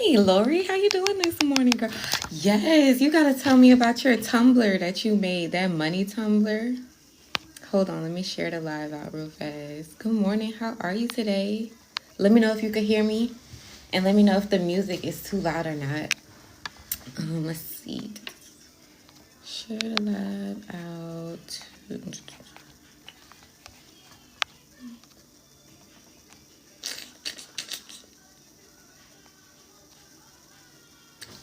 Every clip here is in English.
Hey, Lori, how you doing this morning, girl? Yes, you gotta tell me about your tumbler that you made, that money tumbler. Hold on, let me share the live out real fast. Good morning, how are you today? Let me know if you could hear me, and let me know if the music is too loud or not. Let's see. Share the live out.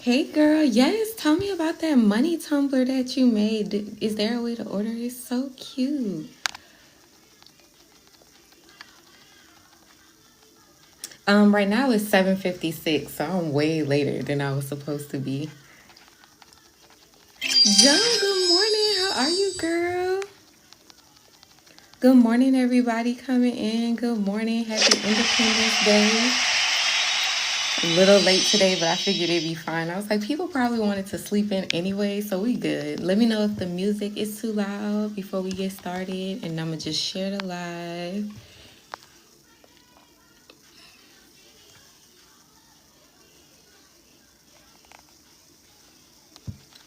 Hey girl, yes, tell me about that money tumbler that you made. Is there a way to order it? It's so cute. Right now it's 7:56, so I'm way later than I was supposed to be. Joe, good morning. How are you, girl? Good morning, everybody coming in. Good morning. Happy Independence Day. A little late today, but I figured it'd be fine. I was like, people probably wanted to sleep in anyway, so we good. Let me know if the music is too loud before we get started, and I'm gonna just share the live.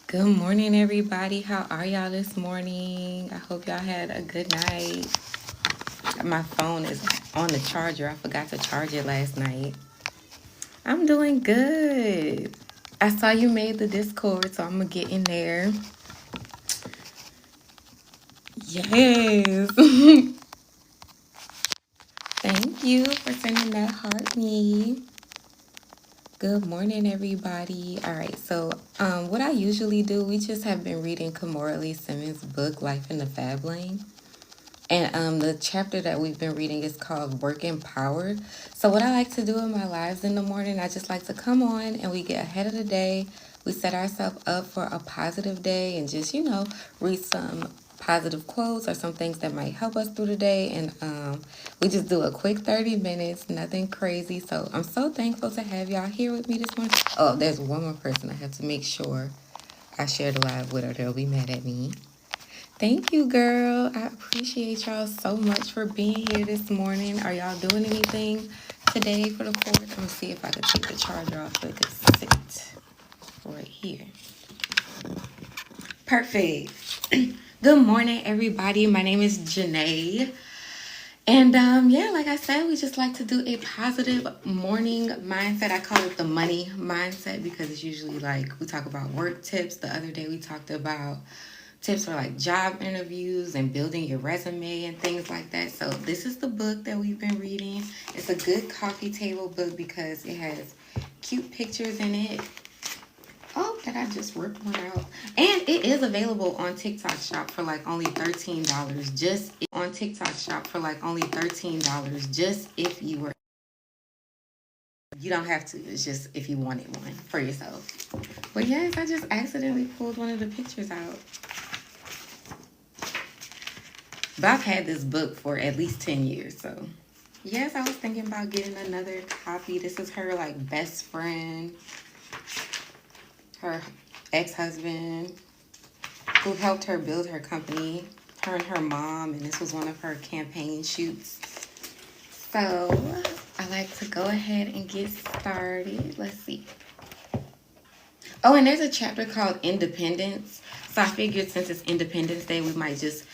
Good morning, everybody. How are y'all this morning? I hope y'all had a good night. My phone is on the charger. I forgot to charge it last night. I'm doing good. I saw you made the Discord, so I'm gonna get in there. Yes. Thank you for sending that heart me. Good morning, everybody. All right, so what I usually do, we just have been reading Kimora Lee Simmons' book, Life in the Fab Lane. And the chapter that we've been reading is called Work Empowered. So what I like to do in my lives in the morning, I just like to come on and we get ahead of the day. We set ourselves up for a positive day and just, read some positive quotes or some things that might help us through the day. And we just do a quick 30 minutes, nothing crazy. So I'm so thankful to have y'all here with me this morning. Oh, there's one more person I have to make sure I share the live with, or they'll be mad at me. Thank you, girl. I appreciate y'all so much for being here this morning. Are y'all doing anything today for the 4th? Let me see if I can take the charger off so it could sit right here. Perfect. Good morning, everybody. My name is Janae. And yeah, like I said, we just like to do a positive morning mindset. I call it the money mindset because it's usually like we talk about work tips. The other day we talked about tips for like job interviews and building your resume and things like that. So this is the book that we've been reading. It's a good coffee table book because it has cute pictures in it. Oh, that I just ripped one out. And it is available on TikTok Shop for like only $13. Just on TikTok Shop for like only $13. Just if you were. You don't have to. It's just if you wanted one for yourself. But yes, I just accidentally pulled one of the pictures out. But I've had this book for at least 10 years, so. Yes, I was thinking about getting another copy. This is her, like, best friend, her ex-husband, who helped her build her company, her and her mom, and this was one of her campaign shoots. So, I like to go ahead and get started. Let's see. Oh, and there's a chapter called Independence. So I figured since it's Independence Day, we might just,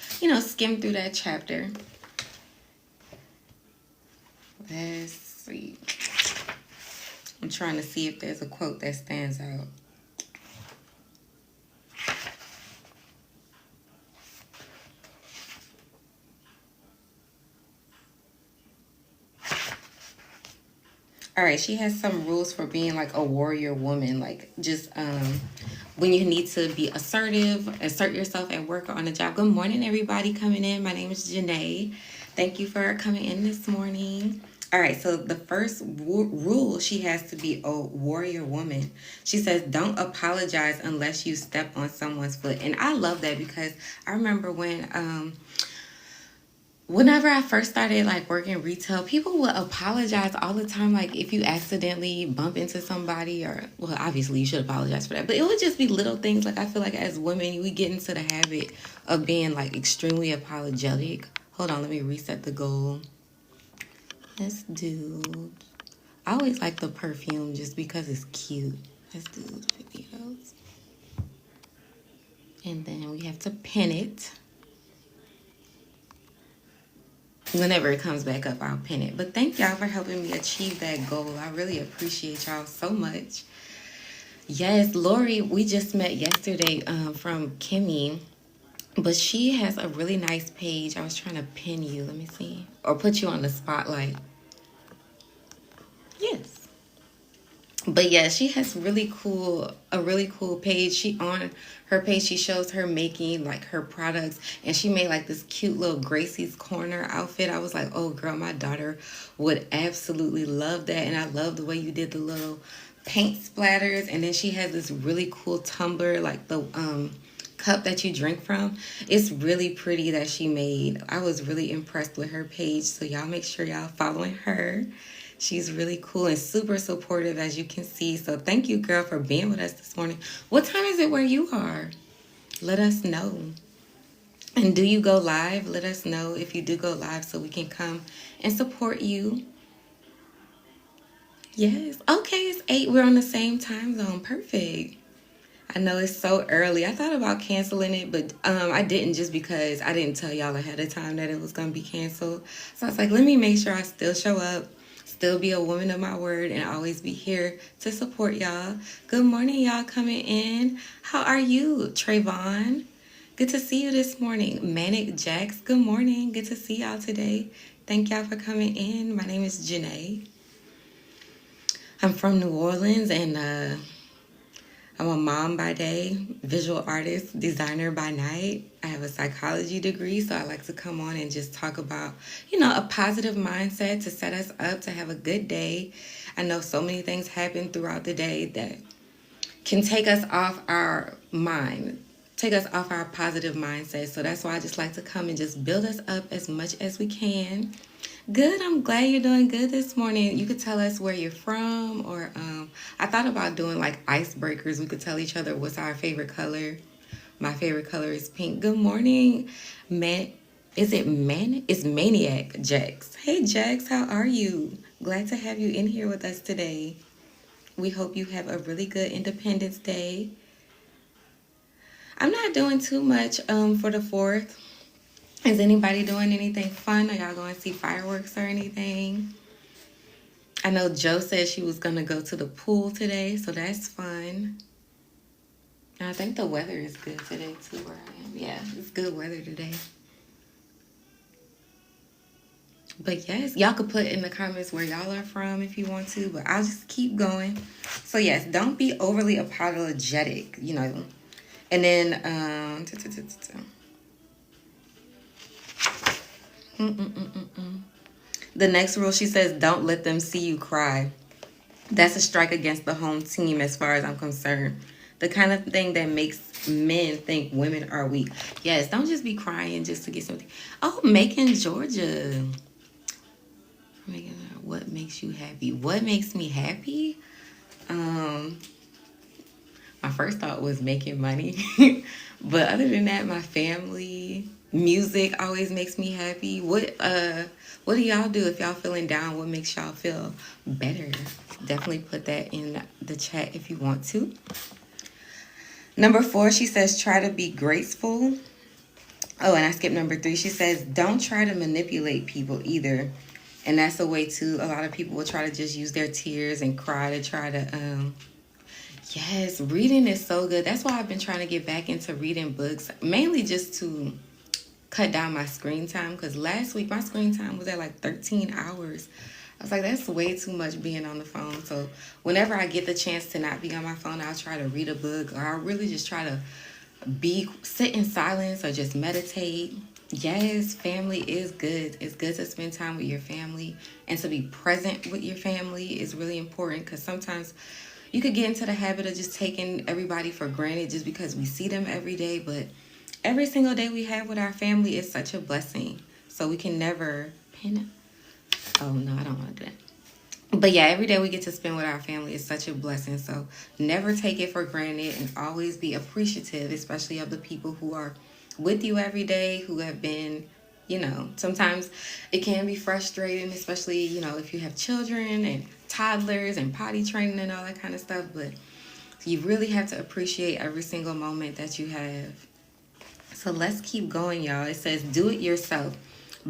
skim through that chapter. Let's see. I'm trying to see if there's a quote that stands out. All right, she has some rules for being like a warrior woman, like just when you need to be assertive, assert yourself at work or on the job. Good morning, everybody coming in. My name is Janae. Thank you for coming in this morning. All right, so the first rule she has to be a warrior woman. She says, don't apologize unless you step on someone's foot. And I love that because I remember whenever I first started like working retail, people would apologize all the time. Like if you accidentally bump into somebody, or well, obviously you should apologize for that, but it would just be little things. Like I feel like as women, we get into the habit of being like extremely apologetic. Hold on, let me reset the goal. Let's do, I always like the perfume just because it's cute. Let's do the videos. And then we have to pin it. Whenever it comes back up, I'll pin it. But thank y'all for helping me achieve that goal. I really appreciate y'all so much. Yes, Lori, we just met yesterday from Kimmy. But she has a really nice page. I was trying to pin you. Let me see. Or put you on the spotlight. Yes. But yeah, she has a really cool page. On her page, she shows her making like her products, and she made like this cute little Gracie's Corner outfit. I was like, oh girl, my daughter would absolutely love that. And I love the way you did the little paint splatters. And then she has this really cool tumbler, like the cup that you drink from. It's really pretty that she made. I was really impressed with her page. So y'all make sure y'all following her. She's really cool and super supportive, as you can see. So thank you, girl, for being with us this morning. What time is it where you are? Let us know. And do you go live? Let us know if you do go live so we can come and support you. Yes. Okay, it's 8. We're on the same time zone. Perfect. I know it's so early. I thought about canceling it, but I didn't, just because I didn't tell y'all ahead of time that it was going to be canceled. So I was like, let me make sure I still show up, still be a woman of my word, and always be here to support y'all. Good morning, y'all coming in. How are you, Trayvon? Good to see you this morning. Manic Jax, good morning. Good to see y'all today. Thank y'all for coming in. My name is Janae. I'm from New Orleans, and I'm a mom by day, visual artist, designer by night. I have a psychology degree, so I like to come on and just talk about, a positive mindset to set us up to have a good day. I know so many things happen throughout the day that can take us off our mind, take us off our positive mindset. So that's why I just like to come and just build us up as much as we can. Good. I'm glad you're doing good this morning. You could tell us where you're from, or I thought about doing like icebreakers. We could tell each other what's our favorite color. My favorite color is pink. Good morning, man. Is it man? It's Maniac Jax. Hey Jax, how are you? Glad to have you in here with us today. We hope you have a really good Independence Day. I'm not doing too much for the 4th. Is anybody doing anything fun? Are y'all going to see fireworks or anything? I know Joe said she was going to go to the pool today, so that's fun. I think the weather is good today too where I am. Yeah, it's good weather today. But yes, y'all could put in the comments where y'all are from if you want to, but I'll just keep going. So yes, don't be overly apologetic, And then, the next rule, she says, don't let them see you cry. That's a strike against the home team as far as I'm concerned. The kind of thing that makes men think women are weak. Yes, don't just be crying just to get something. Oh, Macon, Georgia. What makes you happy? What makes me happy? My first thought was making money. But other than that, my family, music always makes me happy. What do y'all do if y'all feeling down? What makes y'all feel better? Definitely put that in the chat if you want to. Number 4, she says, try to be graceful. Oh, and I skipped number 3. She says, don't try to manipulate people either. And that's a way too. A lot of people will try to just use their tears and cry to try to, yes, reading is so good. That's why I've been trying to get back into reading books, mainly just to cut down my screen time, because last week my screen time was at like 13 hours. I was like, that's way too much being on the phone. So whenever I get the chance to not be on my phone, I'll try to read a book, or I'll really just try to sit in silence or just meditate. Yes, family is good. It's good to spend time with your family, and to be present with your family is really important, because sometimes you could get into the habit of just taking everybody for granted just because we see them every day. But every single day we have with our family is such a blessing. So we can never pin. Oh, no, I don't want to do that. But yeah, every day we get to spend with our family is such a blessing. So never take it for granted, and always be appreciative, especially of the people who are with you every day, who have been, sometimes it can be frustrating, especially, if you have children and toddlers and potty training and all that kind of stuff, but you really have to appreciate every single moment that you have. So let's keep going, y'all. It says, do it yourself.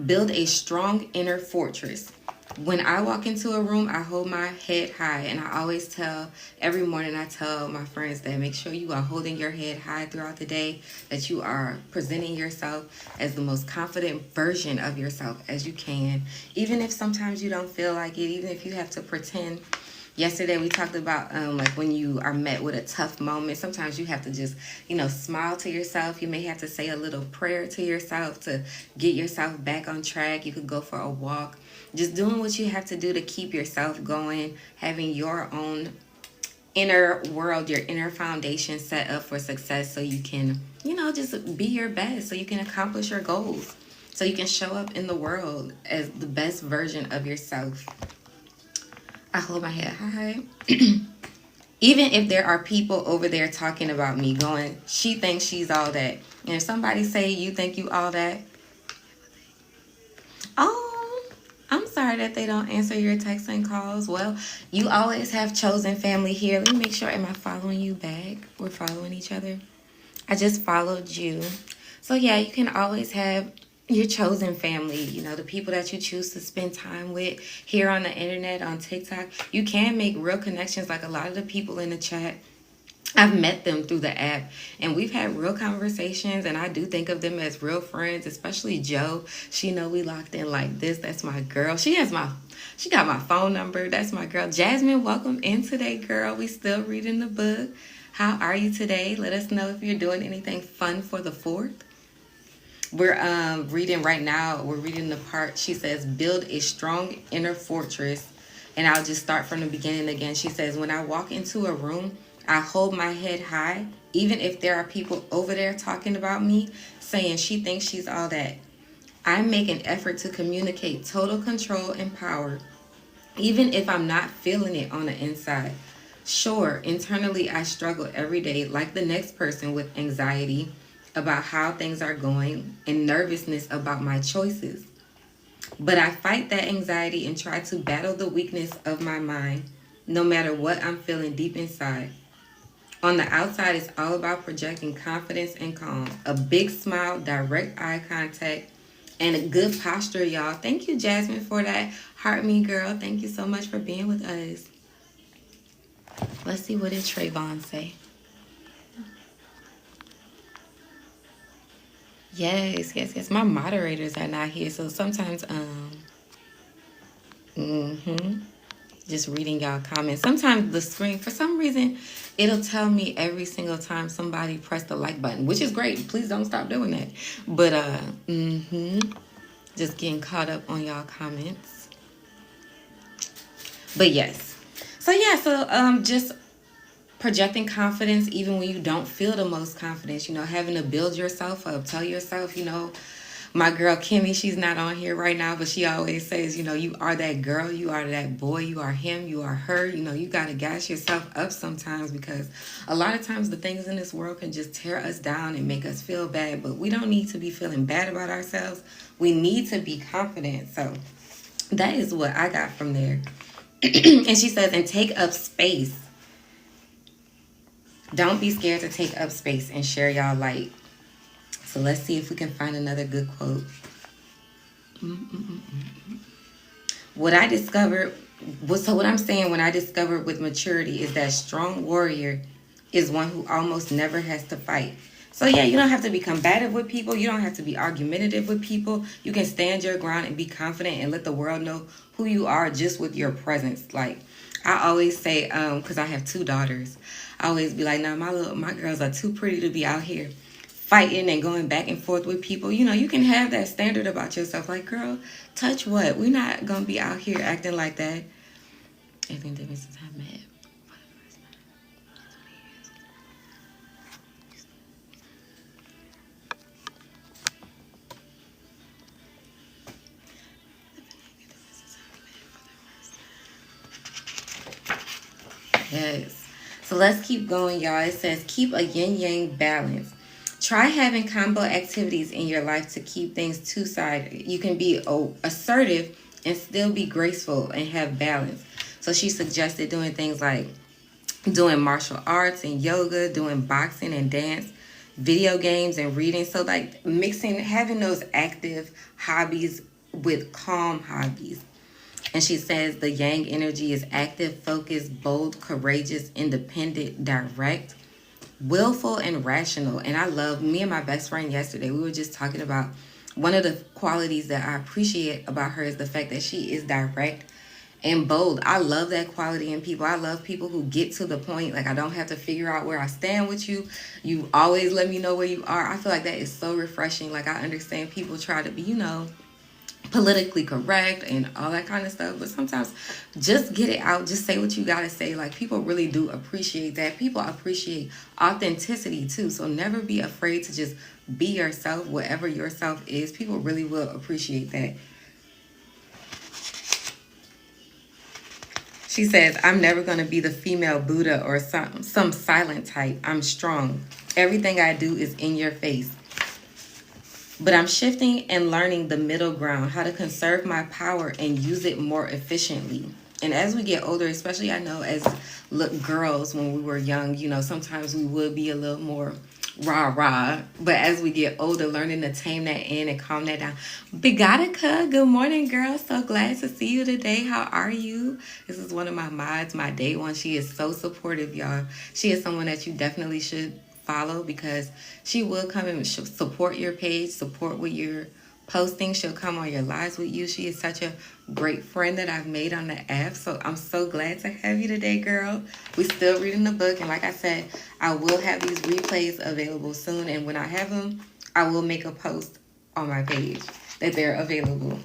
Build a strong inner fortress. When I walk into a room, I hold my head high. And I always tell, every morning I tell my friends that make sure you are holding your head high throughout the day, that you are presenting yourself as the most confident version of yourself as you can. Even if sometimes you don't feel like it, even if you have to pretend. Yesterday we talked about like when you are met with a tough moment, sometimes you have to just, smile to yourself. You may have to say a little prayer to yourself to get yourself back on track. You could go for a walk. Just doing what you have to do to keep yourself going, having your own inner world, your inner foundation set up for success so you can, just be your best, so you can accomplish your goals, so you can show up in the world as the best version of yourself. I hold my head high. Even if there are people over there talking about me, going, she thinks she's all that. And if somebody say you think you all that, oh, I'm sorry that they don't answer your texts and calls. Well, you always have chosen family here. Let me make sure, am I following you back? We're following each other. I just followed you. So yeah, you can always have your chosen family, the people that you choose to spend time with here on the internet, on TikTok. You can make real connections. Like a lot of the people in the chat, I've met them through the app and we've had real conversations, and I do think of them as real friends, especially Joe. She know we locked in like this. That's my girl. She got my phone number. That's my girl. Jasmine, welcome in today, girl. We still reading the book. How are you today? Let us know if you're doing anything fun for the 4th. We're reading right now. We're reading the part, she says, build a strong inner fortress. And I'll just start from the beginning again. She says, when I walk into a room, I hold my head high, even if there are people over there talking about me, saying she thinks she's all that. I make an effort to communicate total control and power, even if I'm not feeling it on the inside. Sure, internally I struggle every day like the next person with anxiety about how things are going and nervousness about my choices. But I fight that anxiety and try to battle the weakness of my mind, no matter what I'm feeling deep inside. On the outside, it's all about projecting confidence and calm. A big smile, direct eye contact, and a good posture, y'all. Thank you, Jasmine, for that. Heart me, girl. Thank you so much for being with us. Let's see, what did Trayvon say? Yes. My moderators are not here, so sometimes, just reading y'all comments. Sometimes the screen, for some reason, it'll tell me every single time somebody pressed the like button, which is great. Please don't stop doing that. But, just getting caught up on y'all comments. But yes. So, just projecting confidence even when you don't feel the most confidence, having to build yourself up. Tell yourself, my girl Kimmy, she's not on here right now, but she always says, you are that girl, you are that boy, you are him, you are her. You got to gas yourself up sometimes, because a lot of times the things in this world can just tear us down and make us feel bad, but we don't need to be feeling bad about ourselves. We need to be confident. So that is what I got from there. And she says, and take up space. Don't be scared to take up space and share y'all light. So let's see if we can find another good quote. What I'm saying when I discovered with maturity is that strong warrior is one who almost never has to fight. So yeah, you don't have to be combative with people. You don't have to be argumentative with people. You can stand your ground and be confident and let the world know who you are just with your presence. Like I always say, because I have 2 daughters, I always be like, no, my girls are too pretty to be out here fighting and going back and forth with people. You can have that standard about yourself. Like, girl, touch what? We're not going to be out here acting like that. I think that Mrs. Ahmed. Yes. So let's keep going, y'all. It says, keep a yin-yang balance. Try having combo activities in your life to keep things two-sided. You can be assertive and still be graceful and have balance. So So she suggested doing things like doing martial arts and yoga, doing boxing and dance, video games and reading. So like mixing, having those active hobbies with calm hobbies. And she says the yang energy is active, focused, bold, courageous, independent, direct, willful, and rational. And I love, me and my best friend yesterday, we were just talking about one of the qualities that I appreciate about her is the fact that she is direct and bold. I love that quality in people. I love people who get to the point. Like, I don't have to figure out where I stand with you. You always let me know where you are. I feel like that is so refreshing. Like, I understand people try to be, politically correct and all that kind of stuff, but sometimes just get it out, just say what you gotta say. Like, people really do appreciate that. People appreciate authenticity too, so never be afraid to just be yourself, whatever yourself is. People really will appreciate that. She says, I'm never going to be the female Buddha or some silent type. I'm strong. Everything I do is in your face. But I'm shifting and learning the middle ground, how to conserve my power and use it more efficiently. And as we get older, especially I know as girls when we were young, sometimes we would be a little more rah-rah. But as we get older, learning to tame that in and calm that down. Bigotica, good morning, girl. So glad to see you today. How are you? This is one of my mods, my day one. She is so supportive, y'all. She is someone that you definitely should follow because she will come and support your page, support what you're posting. She'll come on your lives with you. She is such a great friend that I've made on the app. So I'm so glad to have you today, girl. We're still reading the book. And like I said, I will have these replays available soon. And when I have them, I will make a post on my page that they're available.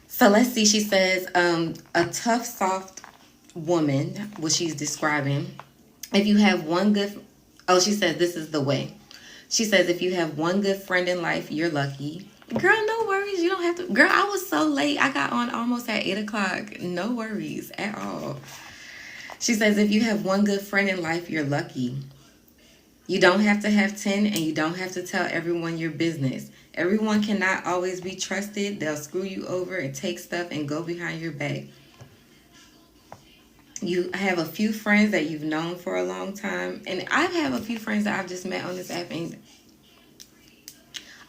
So let's see. She says, a tough, soft woman, what she's describing. If you have one good... Oh, she says this is the way. She says if you have one good friend in life, you're lucky. Girl, no worries. You don't have to. Girl, I was so late. I got on almost at 8 o'clock. No worries at all. She says if you have one good friend in life, you're lucky. You don't have to have 10 and you don't have to tell everyone your business. Everyone cannot always be trusted. They'll screw you over and take stuff and go behind your back. You have a few friends that you've known for a long time. And I have a few friends that I've just met on this app and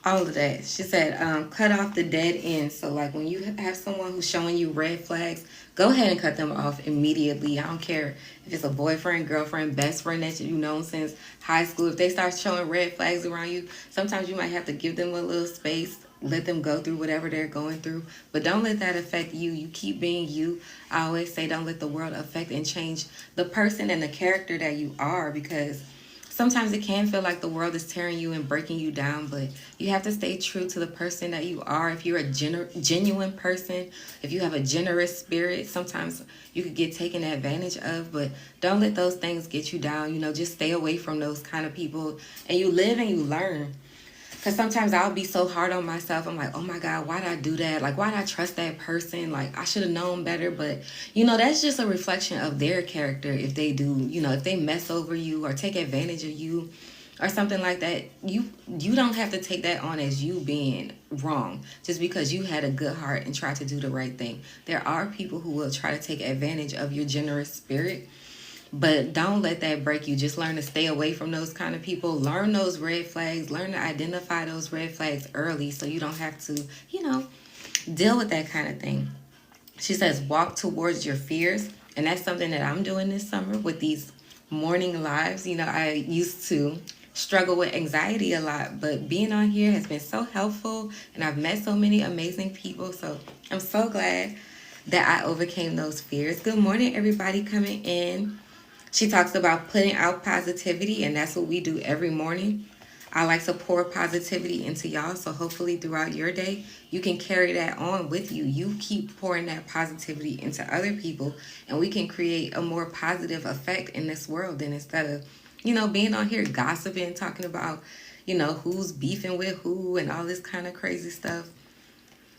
all of that. She said, cut off the dead ends. So like when you have someone who's showing you red flags, go ahead and cut them off immediately. I don't care if it's a boyfriend, girlfriend, best friend that you've known since high school. If they start showing red flags around you, sometimes you might have to give them a little space. Let them go through whatever they're going through. But don't let that affect you. You keep being you. I always say don't let the world affect and change the person and the character that you are, because sometimes it can feel like the world is tearing you and breaking you down, but you have to stay true to the person that you are. If you're a genuine person, if you have a generous spirit, sometimes you could get taken advantage of, but don't let those things get you down. Just stay away from those kind of people, and you live and you learn. Because sometimes I'll be so hard on myself. I'm like, oh my God, why did I do that? Like, why did I trust that person? Like, I should have known better. But, that's just a reflection of their character. If they do, if they mess over you or take advantage of you or something like that, you don't have to take that on as you being wrong just because you had a good heart and tried to do the right thing. There are people who will try to take advantage of your generous spirit. But don't let that break you. Just learn to stay away from those kind of people. Learn those red flags. Learn to identify those red flags early so you don't have to, deal with that kind of thing. She says, walk towards your fears. And that's something that I'm doing this summer with these morning lives. I used to struggle with anxiety a lot, but being on here has been so helpful. And I've met so many amazing people. So I'm so glad that I overcame those fears. Good morning, everybody coming in. She talks about putting out positivity, and that's what we do every morning. I like to pour positivity into y'all, so hopefully throughout your day, you can carry that on with you. You keep pouring that positivity into other people, and we can create a more positive effect in this world. And instead of, being on here gossiping, talking about, who's beefing with who and all this kind of crazy stuff.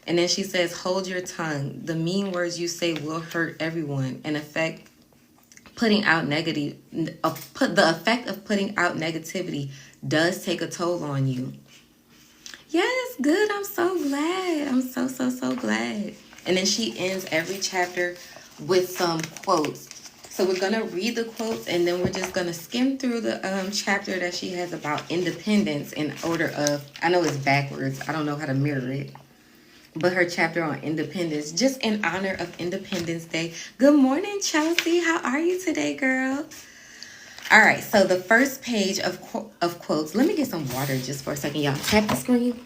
And then she says, hold your tongue. The mean words you say will hurt everyone and affect the effect of putting out negativity does take a toll on you. Yes, good. I'm so glad. I'm so glad. And then she ends every chapter with some quotes. So we're going to read the quotes and then we're just going to skim through the chapter that she has about independence in order of, I know it's backwards. I don't know how to mirror it. But her chapter on independence, just in honor of Independence Day. Good morning, Chelsea. How are you today, girl? All right, so the first page of quotes. Let me get some water just for a second, y'all. Tap the screen.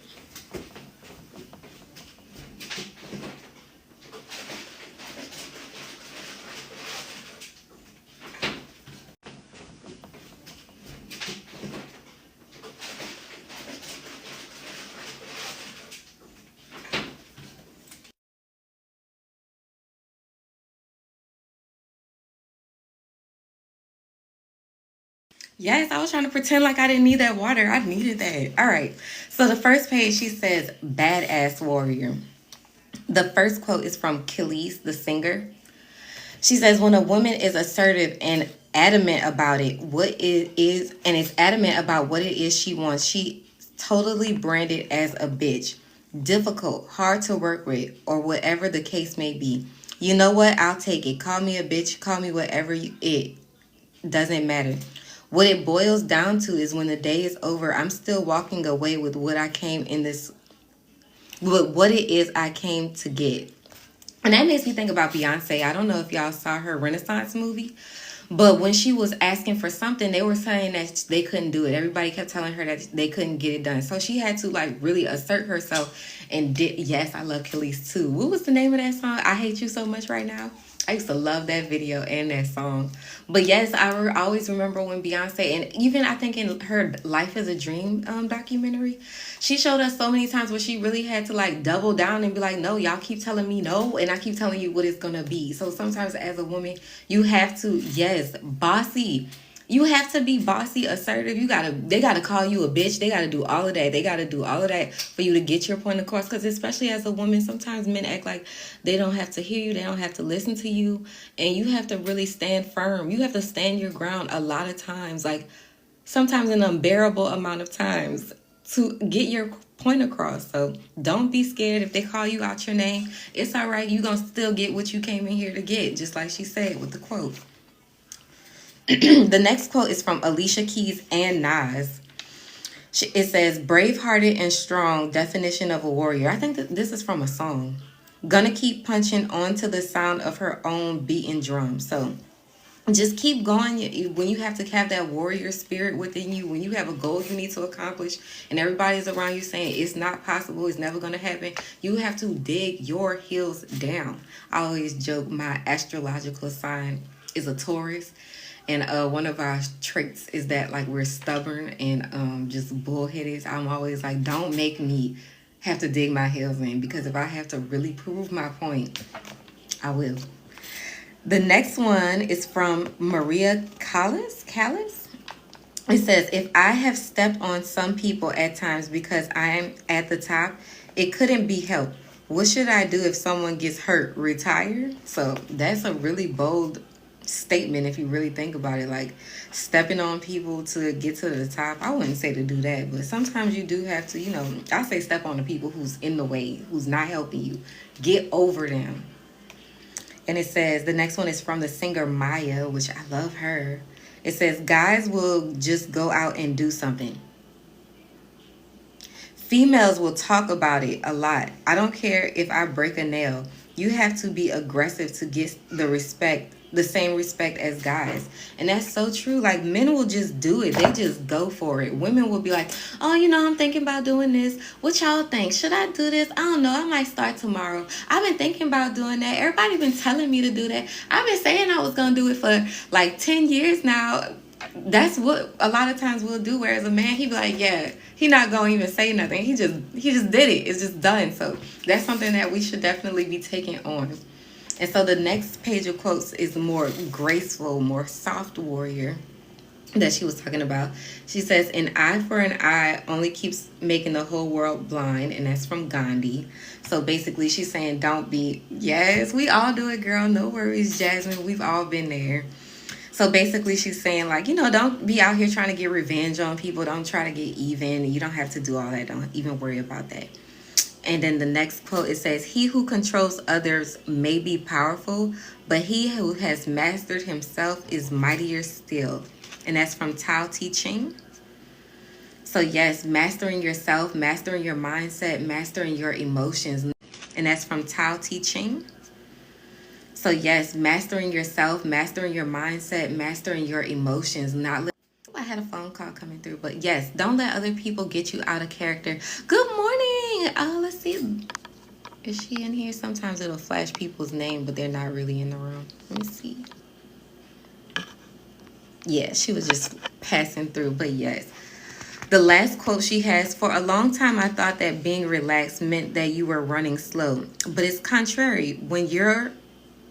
Yes, I was trying to pretend like I didn't need that water. I needed that. All right. So the first page, she says, badass warrior. The first quote is from Kelis, the singer. She says, when a woman is assertive and adamant about it, what it is, and is adamant about what it is she wants, she totally branded as a bitch, difficult, hard to work with, or whatever the case may be. You know what? I'll take it. Call me a bitch. Call me whatever it doesn't matter. What it boils down to is when the day is over, I'm still walking away with what I came in this, with what it is I came to get. And that makes me think about Beyonce. I don't know if y'all saw her Renaissance movie, but when she was asking for something, they were saying that they couldn't do it. Everybody kept telling her that they couldn't get it done. So she had to like really assert herself and did. Yes, I love Kelis too. What was the name of that song? I Hate You So Much Right Now. I used to love that video and that song. But yes, I always remember when Beyonce, and even I think in her Life is a Dream documentary, she showed us so many times where she really had to like double down and be like, no, y'all keep telling me no, and I keep telling you what it's going to be. So sometimes as a woman, you have to, yes, bossy. You have to be bossy, assertive. They gotta call you a bitch. They gotta do all of that. They gotta do all of that for you to get your point across. Because especially as a woman, sometimes men act like they don't have to hear you. They don't have to listen to you. And you have to really stand firm. You have to stand your ground a lot of times. Like sometimes an unbearable amount of times to get your point across. So don't be scared if they call you out your name. It's all right. You're going to still get what you came in here to get. Just like she said with the quote. The next quote is from Alicia Keys and Nas. It says, brave-hearted and strong, definition of a warrior. I think that this is from a song. Gonna keep punching on to the sound of her own beating drum. So just keep going. When you have to have that warrior spirit within you, when you have a goal you need to accomplish and everybody's around you saying it's not possible, it's never going to happen, you have to dig your heels down. I always joke my astrological sign is a Taurus. And one of our traits is that like we're stubborn and just bullheaded. I'm always like, don't make me have to dig my heels in, because if I have to really prove my point, I will. The next one is from Maria Callas. It says, if I have stepped on some people at times because I am at the top, it couldn't be helped. What should I do if someone gets hurt? Retire? So that's a really bold statement if you really think about it. Like stepping on people to get to the top. I wouldn't say to do that, but sometimes you do have to, I say step on the people who's in the way, who's not helping you. Get over them. And it says, the next one is from the singer Maya, which I love her. It says, guys will just go out and do something. Females will talk about it a lot. I don't care if I break a nail. You have to be aggressive to get the same respect as guys. And that's so true. Like men will just do it. They just go for it. Women will be like, oh, I'm thinking about doing this. What y'all think? Should I do this? I don't know. I might start tomorrow. I've been thinking about doing that. Everybody been telling me to do that. I've been saying I was going to do it for like 10 years now. That's what a lot of times we'll do. Whereas a man, he be like, yeah, he not going to even say nothing. He just did it. It's just done. So that's something that we should definitely be taking on. And so the next page of quotes is more graceful, more soft warrior that she was talking about. She says, an eye for an eye only keeps making the whole world blind. And that's from Gandhi. So basically she's saying, yes, we all do it, girl. No worries, Jasmine. We've all been there. So basically she's saying like, don't be out here trying to get revenge on people. Don't try to get even. You don't have to do all that. Don't even worry about that. And then the next quote, it says, "He who controls others may be powerful, but he who has mastered himself is mightier still." And that's from Tao Te Ching. So yes, mastering yourself, mastering your mindset, mastering your emotions. And that's from Tao Te Ching. So yes, mastering yourself, mastering your mindset, mastering your emotions, not I had a phone call coming through, but yes, don't let other people get you out of character. Good morning. Let's see. Is she in here? Sometimes it'll flash people's name, but they're not really in the room. Let me see. Yeah, she was just passing through, but yes. The last quote she has, "For a long time, I thought that being relaxed meant that you were running slow, but it's contrary. When you're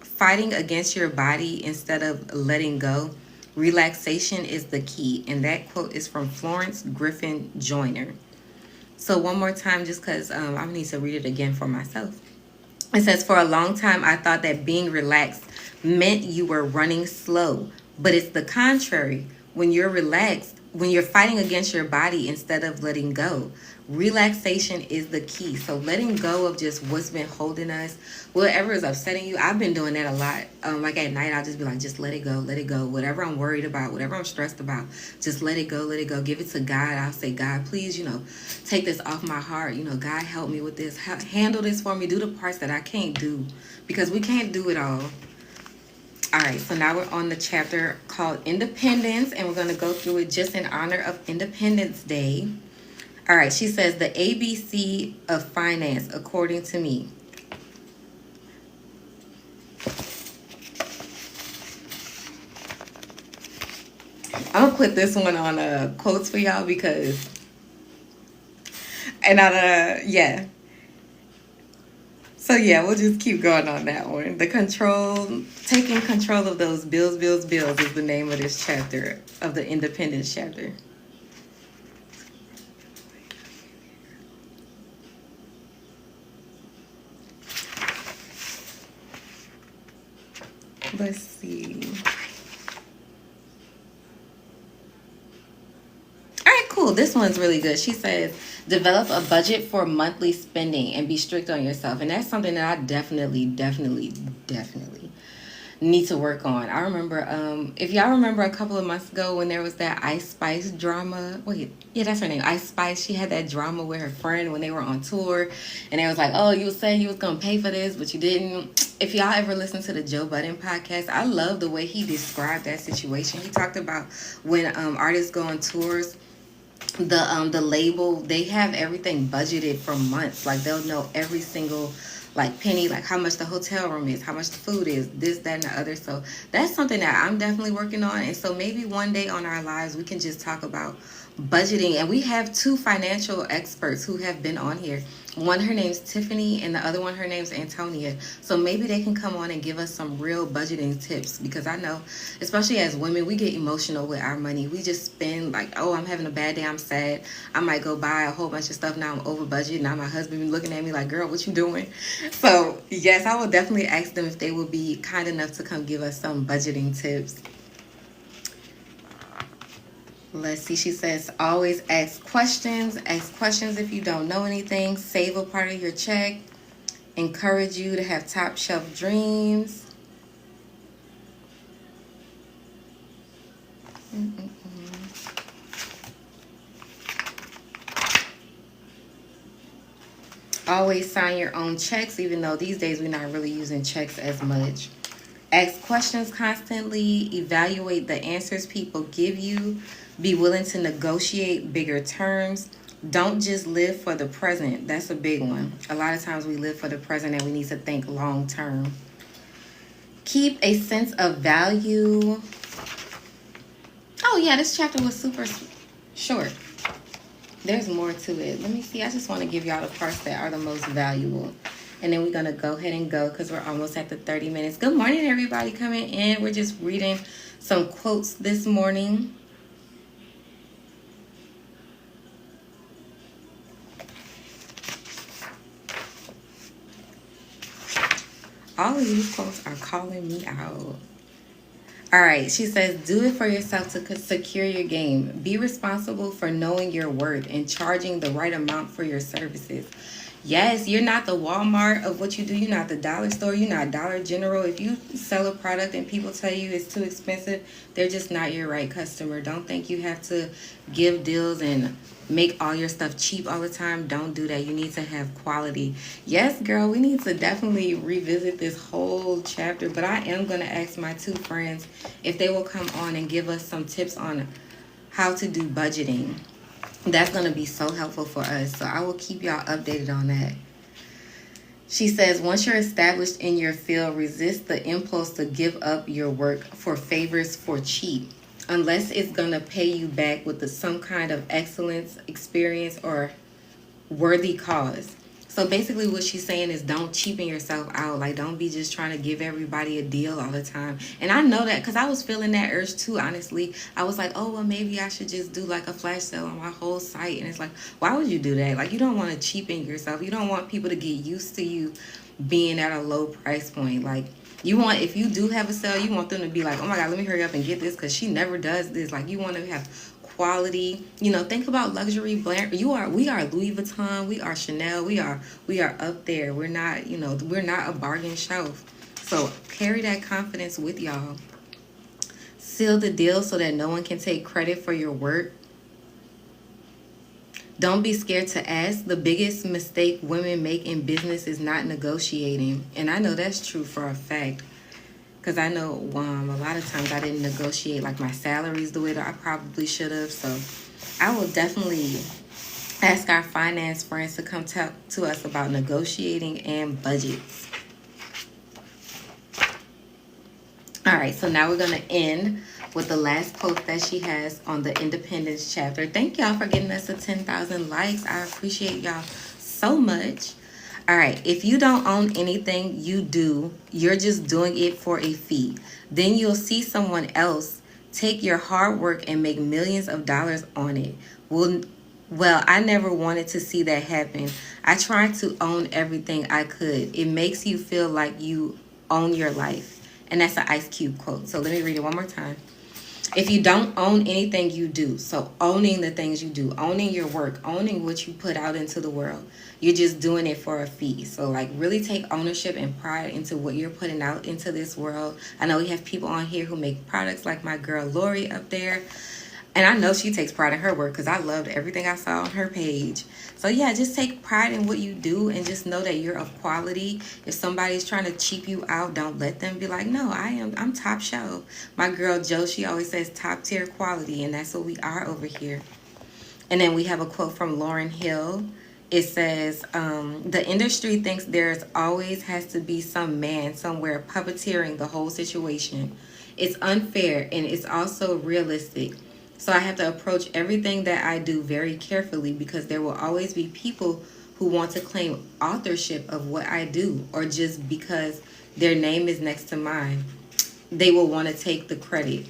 fighting against your body instead of letting go, relaxation is the key." And that quote is from Florence Griffin Joyner. So one more time, just because I need to read it again for myself. It says, "For a long time, I thought that being relaxed meant you were running slow, but it's the contrary. When you're relaxed, when you're fighting against your body instead of letting go, relaxation is the key." So letting go of just what's been holding us, whatever is upsetting you. I've been doing that a lot. Like at night, I'll just be like, just let it go, let it go. Whatever I'm worried about, whatever I'm stressed about, just let it go, let it go. Give it to God. I'll say, "God, please, take this off my heart. God, help me with this. Handle this for me. Do the parts that I can't do, because we can't do it all." All right, so now we're on the chapter called Independence, and we're going to go through it just in honor of Independence Day. All right, she says, "The ABC of finance, according to me." I'm going to put this one on quotes for y'all because, and yeah. So yeah, we'll just keep going on that one. Taking control of those bills is the name of this chapter, of the Independence chapter. Let's see. All right, cool. This one's really good. She says, "Develop a budget for monthly spending and be strict on yourself." And that's something that I definitely need to work on. I remember, if y'all remember a couple of months ago when there was that Ice Spice drama. Wait, yeah, that's her name, Ice Spice. She had that drama with her friend when they were on tour, and they was like, "Oh, you were saying you was gonna pay for this, but you didn't." If y'all ever listen to the Joe Budden podcast, I love the way he described that situation. He talked about when artists go on tours, the label, they have everything budgeted for months. Like they'll know every single penny, like how much the hotel room is, how much the food is, this, that, and the other. So that's something that I'm definitely working on. And so maybe one day on our lives we can just talk about budgeting. And we have two financial experts who have been on here. One, her name's Tiffany, and the other one, her name's Antonia. So maybe they can come on and give us some real budgeting tips, because I know, especially as women, we get emotional with our money. We just spend like, "Oh, I'm having a bad day, I'm sad. I might go buy a whole bunch of stuff. Now I'm over budget. Now my husband be looking at me like, 'Girl, what you doing?'" So yes, I will definitely ask them if they will be kind enough to come give us some budgeting tips. Let's see. She says, "Always ask questions. Ask questions if you don't know anything. Save a part of your check. Encourage you to have top shelf dreams." Always sign your own checks, even though these days we're not really using checks as much. Ask questions constantly. Evaluate the answers people give you. Be willing to negotiate bigger terms. Don't just live for the present. That's a big one. A lot of times we live for the present and we need to think long term. Keep a sense of value. Oh yeah, this chapter was super short. There's more to it. Let me see. I just want to give y'all the parts that are the most valuable. And then we're going to go ahead and go because we're almost at the 30 minutes. Good morning, everybody coming in. We're just reading some quotes this morning. All of these quotes are calling me out. All right, she says, "Do it for yourself to secure your game. Be responsible for knowing your worth and charging the right amount for your services. Yes, you're not the Walmart of what you do. You're not the dollar store. You're not Dollar General. If you sell a product and people tell you it's too expensive, they're just not your right customer. Don't think you have to give deals and make all your stuff cheap all the time. Don't do that. You need to have quality. Yes, girl, we need to definitely revisit this whole chapter, but I am going to ask my two friends if they will come on and give us some tips on how to do budgeting. That's going to be so helpful for us. So I will keep y'all updated on that. She says, once you're established in your field, resist the impulse to give up your work for favors for cheap, unless it's going to pay you back with some kind of excellence, experience, or worthy cause. So basically what she's saying is don't cheapen yourself out. Like, don't be just trying to give everybody a deal all the time. And I know that because I was feeling that urge too, honestly. I was like, oh, well, maybe I should just do like a flash sale on my whole site. And it's like, why would you do that? Like, you don't want to cheapen yourself. You don't want people to get used to you being at a low price point. Like, you want, if you do have a sale, you want them to be like, oh my God, let me hurry up and get this because she never does this. Like, you want to have quality. You know, think about luxury brand. We are Louis Vuitton, we are Chanel, we are up there. We're not, you know, we're not a bargain shelf. So carry that confidence with y'all. Seal the deal so that no one can take credit for your work. Don't be scared to ask. The biggest mistake women make in business is not negotiating. And I know that's true for a fact. Because I know a lot of times I didn't negotiate like my salaries the way that I probably should have. So I will definitely ask our finance friends to come talk to us about negotiating and budgets. All right, so now we're going to end with the last quote that she has on the Independence chapter. Thank y'all for getting us to 10,000 likes. I appreciate y'all so much. All right, if you don't own anything you do, you're just doing it for a fee. Then you'll see someone else take your hard work and make millions of dollars on it. Well, I never wanted to see that happen. I tried to own everything I could. It makes you feel like you own your life. And that's an Ice Cube quote. So let me read it one more time. If you don't own anything you do, so owning the things you do, owning your work, owning what you put out into the world, you're just doing it for a fee. So like really take ownership and pride into what you're putting out into this world. I know we have people on here who make products like my girl Lori up there. And I know she takes pride in her work because I loved everything I saw on her page. So yeah, just take pride in what you do and just know that you're of quality. If somebody's trying to cheap you out, don't let them be like, no, I'm top shelf. My girl Jo, she always says top tier quality, and that's what we are over here. And then we have a quote from Lauryn Hill. It says, the industry thinks there's always has to be some man somewhere puppeteering the whole situation. It's unfair and it's also realistic. So I have to approach everything that I do very carefully because there will always be people who want to claim authorship of what I do, or just because their name is next to mine, they will want to take the credit.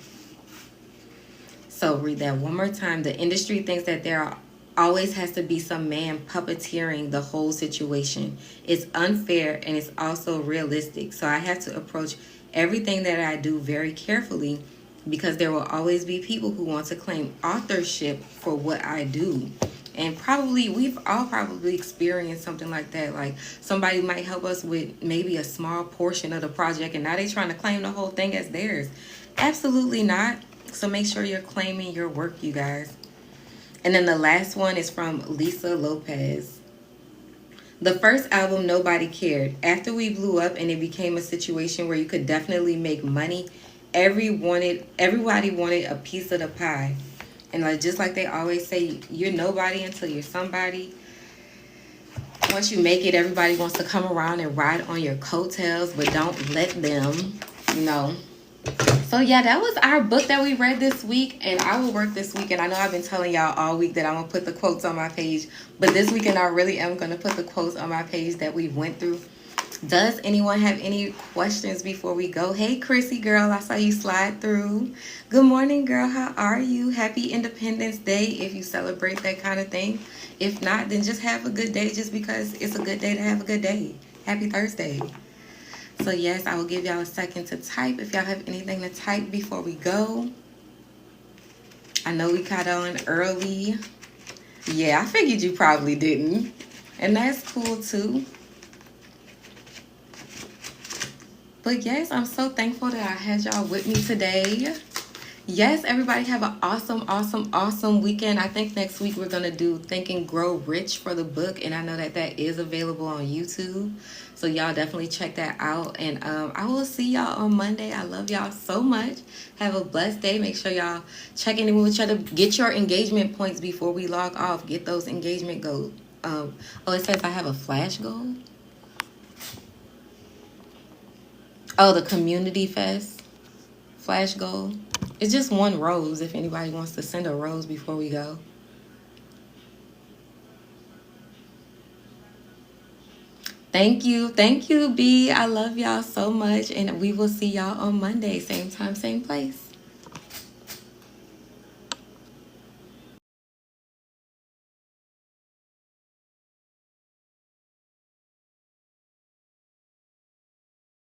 So read that one more time. The industry thinks that there always has to be some man puppeteering the whole situation. It's unfair and it's also realistic. So I have to approach everything that I do very carefully because there will always be people who want to claim authorship for what I do. And probably we've all probably experienced something like that. Like somebody might help us with maybe a small portion of the project and now they're trying to claim the whole thing as theirs. Absolutely not. So make sure you're claiming your work, you guys. And then the last one is from Lisa Lopez. The first album, nobody cared. After we blew up and it became a situation where you could definitely make money, everybody wanted a piece of the pie. And like just like they always say, you're nobody until you're somebody. Once you make it, everybody wants to come around and ride on your coattails, but don't let them, you know. So yeah, that was our book that we read this week, and I will work this weekend. I know I've been telling y'all all week that I'm gonna put the quotes on my page, but this weekend I really am gonna put the quotes on my page that we went through. Does anyone have any questions before we go? Hey, Chrissy girl, I saw you slide through. Good morning, girl. How are you? Happy Independence Day if you celebrate that kind of thing. If not, then just have a good day just because it's a good day to have a good day. Happy Thursday. So yes, I will give y'all a second to type if y'all have anything to type before we go. I know we got on early. Yeah, I figured you probably didn't. And that's cool too. But yes, I'm so thankful that I had y'all with me today. Yes, everybody have an awesome, awesome, awesome weekend. I think next week we're going to do Think and Grow Rich for the book. And I know that that is available on YouTube. So y'all definitely check that out. And I will see y'all on Monday. I love y'all so much. Have a blessed day. Make sure y'all checking in with each other. Get your engagement points before we log off. Get those engagement goals. Oh, it says I have a flash goal. Oh, the Community Fest flash goal. It's just one rose if anybody wants to send a rose before we go. Thank you. Thank you, B. I love y'all so much. And we will see y'all on Monday. Same time, same place.